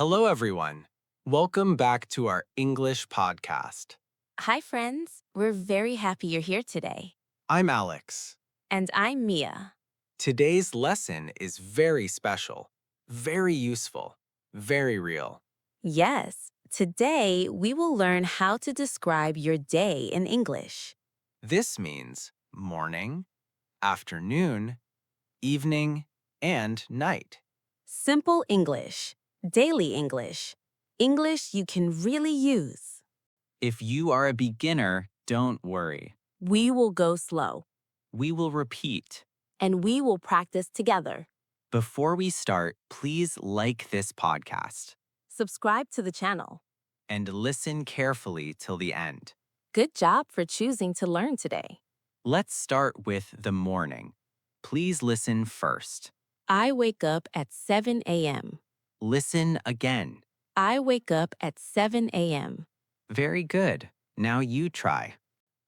Hello, everyone. Welcome back to our English podcast. Hi, friends. We're very happy you're here today. I'm Alex. And I'm Mia. Today's lesson is very special, very useful, very real. Yes, today we will learn how to describe your day in English. This means morning, afternoon, evening, and night. Simple English, daily English, English you can really use. If you are a beginner, don't worry. We will go slow, We will repeat. and we will practice together. Before we start, please like this podcast Subscribe to the channel. and listen carefully till the end. Good job for choosing to learn today. Let's start with the morning. Please listen first. I wake up at 7 a.m. Listen again. I wake up at 7 a.m. Very good. Now you try.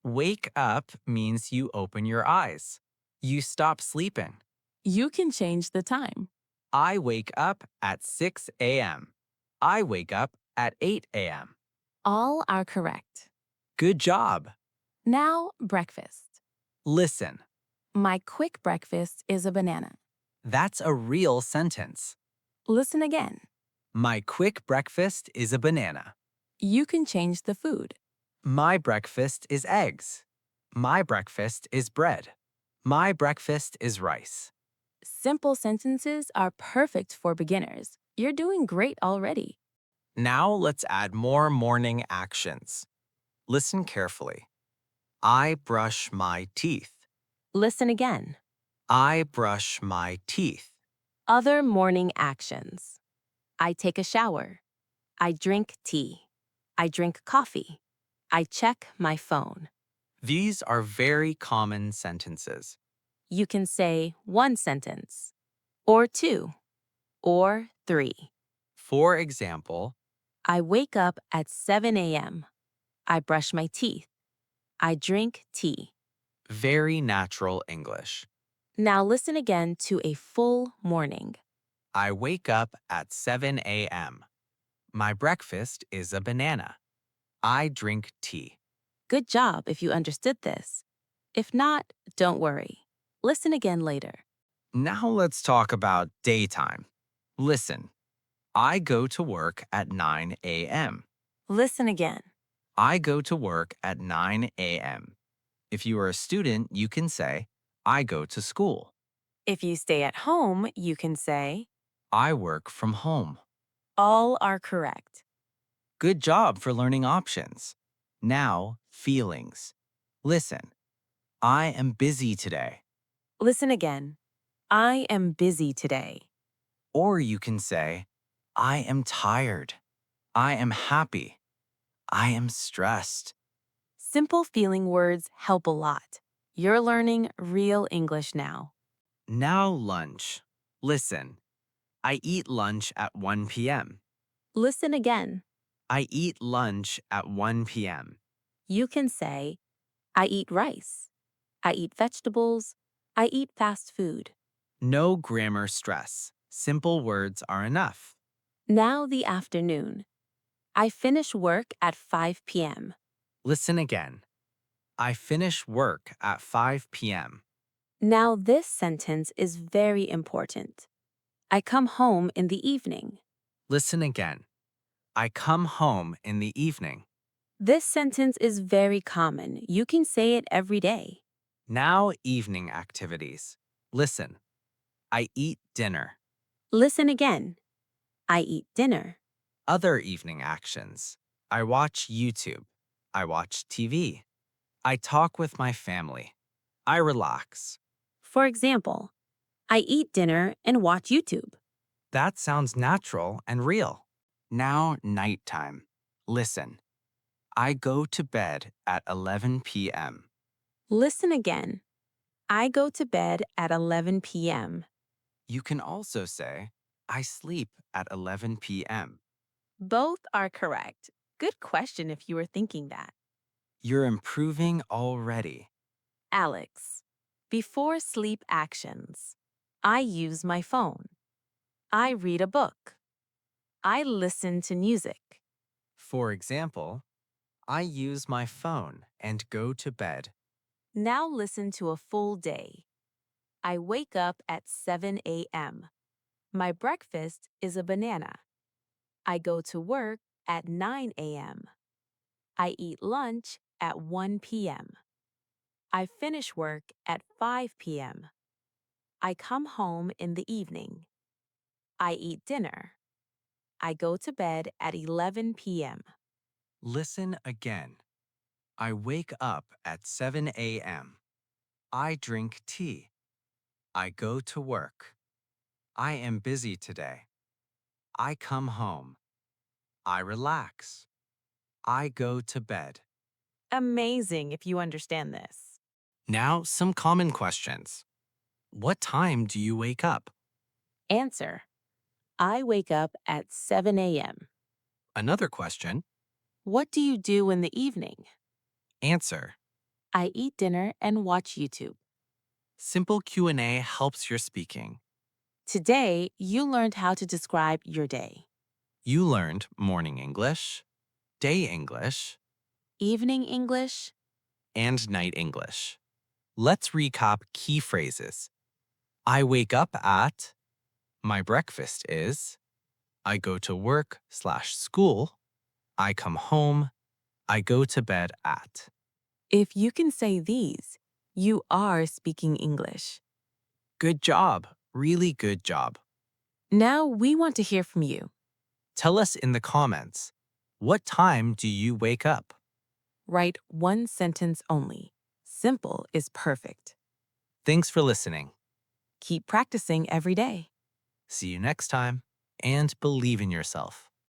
Wake up means you open your eyes. You stop sleeping. You can change the time. I wake up at 6 a.m. I wake up at 8 a.m. All are correct. Good job. Now, breakfast. Listen. My quick breakfast is a banana. That's a real sentence. Listen again. My quick breakfast is a banana. You can change the food. My breakfast is eggs. My breakfast is bread. My breakfast is rice. Simple sentences are perfect for beginners. You're doing great already. Now let's add more morning actions. Listen carefully. I brush my teeth. Listen again. I brush my teeth. Other morning actions. I take a shower. I drink tea. I drink coffee. I check my phone. These are very common sentences. You can say one sentence, or two, or three. For example, I wake up at 7 a.m. I brush my teeth. I drink tea. very natural English. Now listen again to a full morning. I wake up at 7 a.m. My breakfast is a banana. I drink tea. Good job if you understood this. If not, don't worry. Listen again later. Now let's talk about daytime. Listen. I go to work at 9 a.m. Listen again. I go to work at 9 a.m. If you are a student, you can say, I go to school. If you stay at home, you can say, I work from home. all are correct. Good job for learning options. Now, feelings. Listen. I am busy today. Listen again. I am busy today. Or you can say, I am tired. I am happy. I am stressed. Simple feeling words help a lot. You're learning real English now. Now lunch. Listen. I eat lunch at 1 p.m. Listen again. I eat lunch at 1 p.m. You can say, I eat rice. I eat vegetables. I eat fast food. No grammar stress. Simple words are enough. Now the afternoon. I finish work at 5 p.m. Listen again. I finish work at 5 p.m. Now this sentence is very important. I come home in the evening. Listen again. I come home in the evening. This sentence is very common. You can say it every day. Now evening activities. Listen. I eat dinner. Listen again. I eat dinner. Other evening actions. I watch YouTube. I watch TV. I talk with my family. I relax. For example, I eat dinner and watch YouTube. That sounds natural and real. Now nighttime. Listen. I go to bed at 11 p.m. Listen again. I go to bed at 11 p.m. You can also say, I sleep at 11 p.m. Both are correct. Good question if you were thinking that. You're improving already. Alex, before sleep actions, I use my phone. I read a book. I listen to music. For example, I use my phone and go to bed. Now listen to a full day. I wake up at 7 a.m. My breakfast is a banana. I go to work at 9 a.m. I eat lunch at 1 p.m. I finish work at 5 p.m. I come home in the evening. I eat dinner. I go to bed at 11 p.m. Listen again. I wake up at 7 a.m. I drink tea. I go to work. I am busy today. I come home. I relax. I go to bed. Amazing if you understand this. Now, some common questions. What time do you wake up? Answer. I wake up at 7 a.m. Another question. What do you do in the evening? Answer. I eat dinner and watch YouTube. Simple Q&A helps your speaking. Today, you learned how to describe your day. You learned morning English, day English, Evening English, and night English. Let's recap key phrases. I wake up at, my breakfast is, I go to work/school, I come home, I go to bed at. if you can say these, you are speaking English. Good job, really good job. Now we want to hear from you. Tell us in the comments, what time do you wake up? Write one sentence only. Simple is perfect. Thanks for listening. Keep practicing every day. See you next time, and believe in yourself.